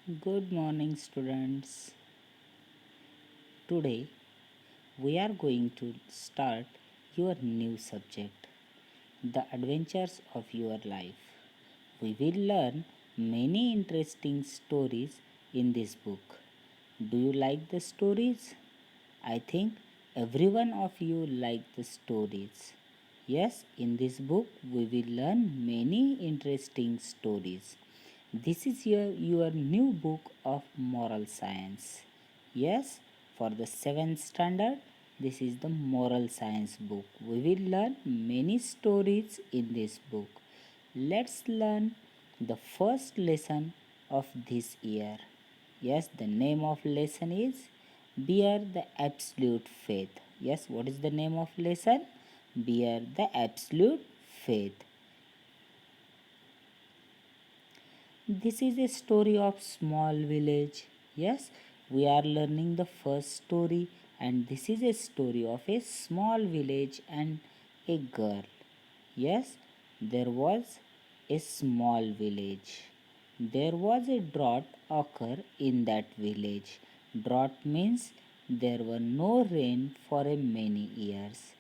Good morning, students. Today we are going to start your new subject, The Adventures of Your Life. We will learn many interesting stories in this book. Do you like the stories? I think every one of you like the stories. Yes, in this book we will learn many interesting stories. This is your new book of moral science. Yes, for the 7th standard, this is the moral science book. We will learn many stories in this book. Let's learn the first lesson of this year. Yes, the name of lesson is Bear the Absolute Faith. Yes, what is the name of lesson? Bear the Absolute Faith. This is a story of small village. Yes, we are learning the first story, and this is a story of a small village and a girl. Yes, there was a small village. There was a drought occur in that village. Drought means there were no rain for a many years.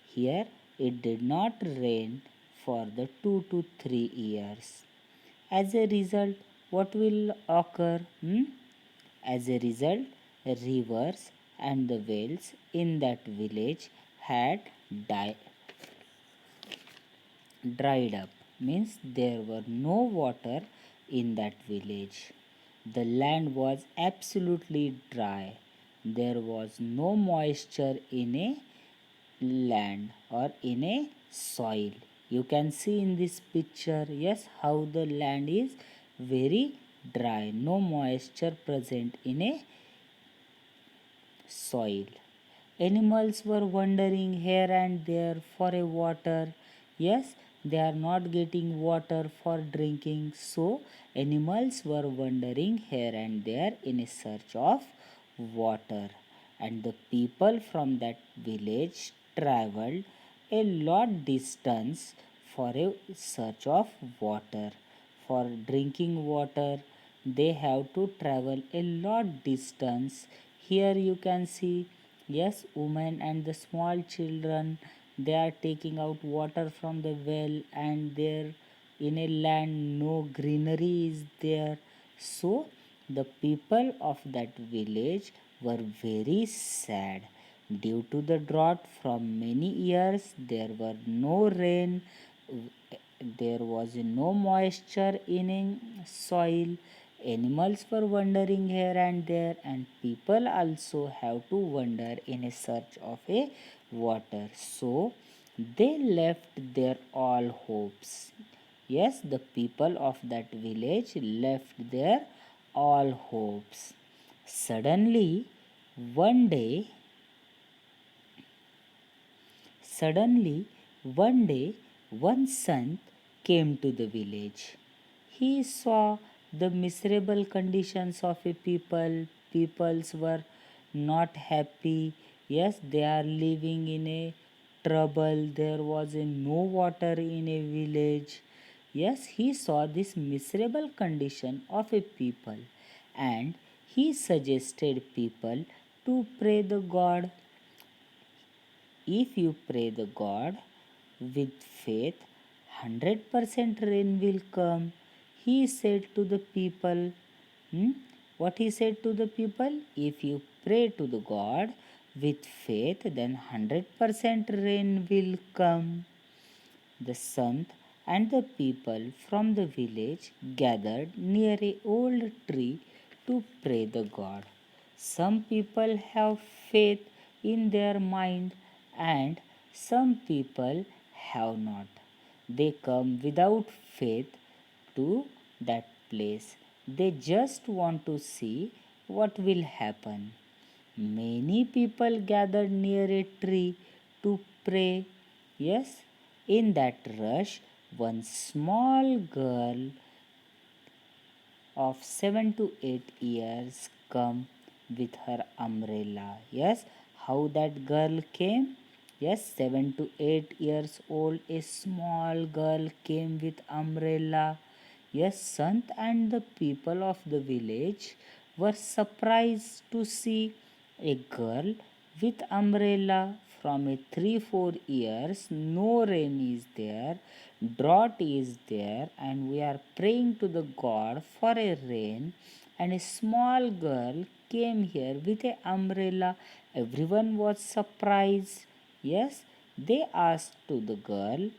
Here it did not rain for the 2 to 3 years. As a result, what will occur? As a result, rivers and the wells in that village had di- dried up, means there were no water in that village. The land was absolutely dry. There was no moisture in a land or in a soil. You can see in this picture, yes, how the land is very dry, no moisture present in a soil. Animals were wandering here and there for a water. Yes, they are not getting water for drinking, so animals were wandering here and there in a search of water. And the people from that village traveled a lot distance for a search of water. For drinking water, they have to travel a lot distance. Here you can see, yes, women and the small children, they are taking out water from the well, and there in a land no greenery is there. So the people of that village were very sad. Due to the drought from many years, there were no rain, there was no moisture in soil. Animals were wandering here and there, and people also have to wander in a search of a water. So they left their all hopes. Yes, the people of that village left their all hopes. Suddenly, one day, Suddenly, one day, one son came to the village. He saw the miserable conditions of a people. Peoples were not happy. Yes, they are living in a trouble. There was a no water in a village. Yes, he saw this miserable condition of a people, and he suggested people to pray the God. If you pray the God with faith, 100% rain will come. He said to the people, hmm, what he said to the people? If you pray to the God with faith, then 100% rain will come. The sant and the people from the village gathered near a old tree to pray the God. Some people have faith in their mind, and some people have not. They come without faith to that place. They just want to see what will happen. Many people gathered near a tree to pray. Yes, in that rush, one small girl of 7 to 8 years come with her umbrella. Yes, how that girl came? Yes, 7 to 8 years old, a small girl came with umbrella. Yes, Sant and the people of the village were surprised to see a girl with umbrella from a 3-4 years. No rain is there, drought is there, and we are praying to the God for a rain. And a small girl came here with a umbrella. Everyone was surprised. Yes, they asked to the girl,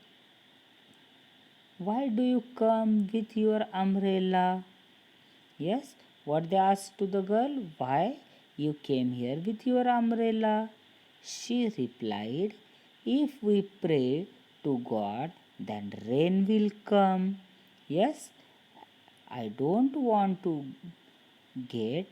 why do you come with your umbrella? Yes, what they asked to the girl, why you came here with your umbrella? She replied, if we pray to God, then rain will come. Yes, I don't want to get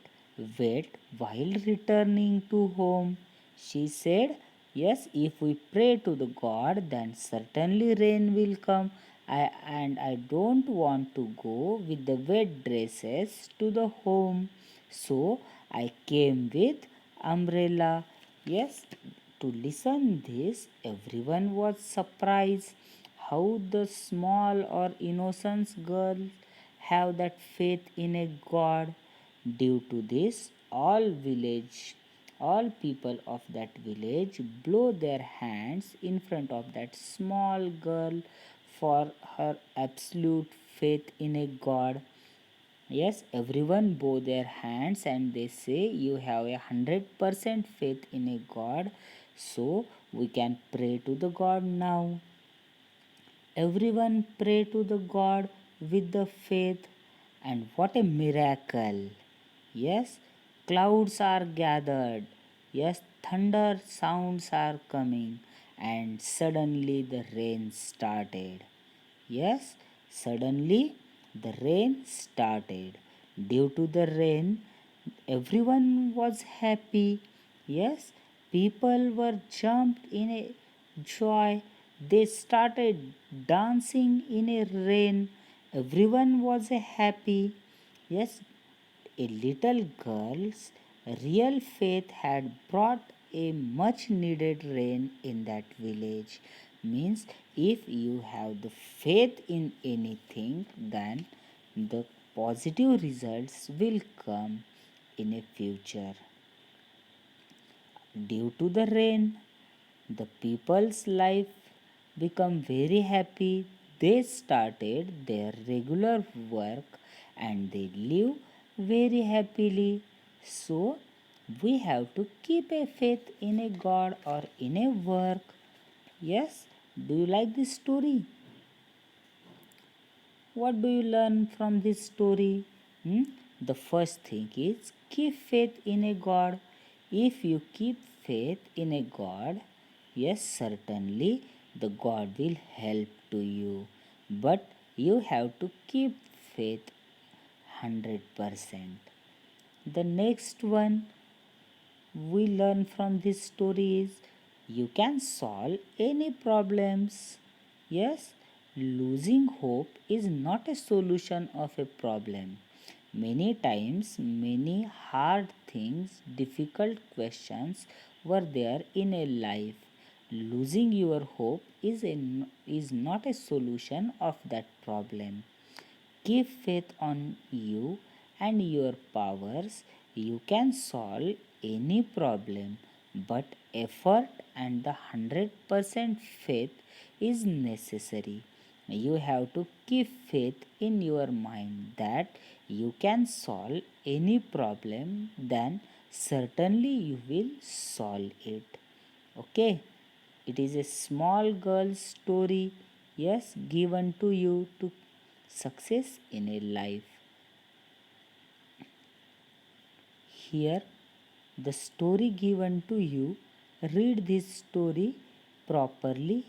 wet while returning to home. She said, yes, if we pray to the God, then certainly rain will come. And I don't want to go with the wet dresses to the home. So I came with umbrella. Yes, to listen this, everyone was surprised how the small or innocent girl have that faith in a God. Due to this, all people of that village blow their hands in front of that small girl for her absolute faith in a God. Yes, everyone bow their hands and they say, you have 100% faith in a God, so we can pray to the God now. Everyone pray to the God with the faith, and what a miracle! Yes, clouds are gathered. Yes, thunder sounds are coming, and suddenly the rain started. Yes, suddenly the rain started. Due to the rain, everyone was happy. Yes, people were jumped in a joy. They started dancing in a rain. Everyone was happy. Yes, a little girl's real faith had brought a much needed rain in that village. Means if you have the faith in anything, then the positive results will come in a future. Due to the rain, the people's life become very happy. They started their regular work and they live very happily. So we have to keep a faith in a God or in a work. Yes, do you like this story? What do you learn from this story? Hmm? The first thing is keep faith in a God. If you keep faith in a God, yes, certainly the God will help to you. But you have to keep faith 100%. The next one we learn from this story is you can solve any problems. Yes, losing hope is not a solution of a problem. Many times, many hard things, difficult questions were there in a life. Losing your hope is not a solution of that problem. Keep faith on you and your powers. You can solve any problem, but effort and the 100% faith is necessary. You have to keep faith in your mind that you can solve any problem, then certainly you will solve it. Okay, it is a small girl's story, yes, given to you to success in a life. Here, the story given to you, read this story properly.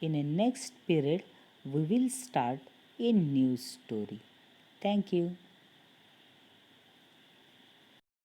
In a next period, we will start a new story. Thank you.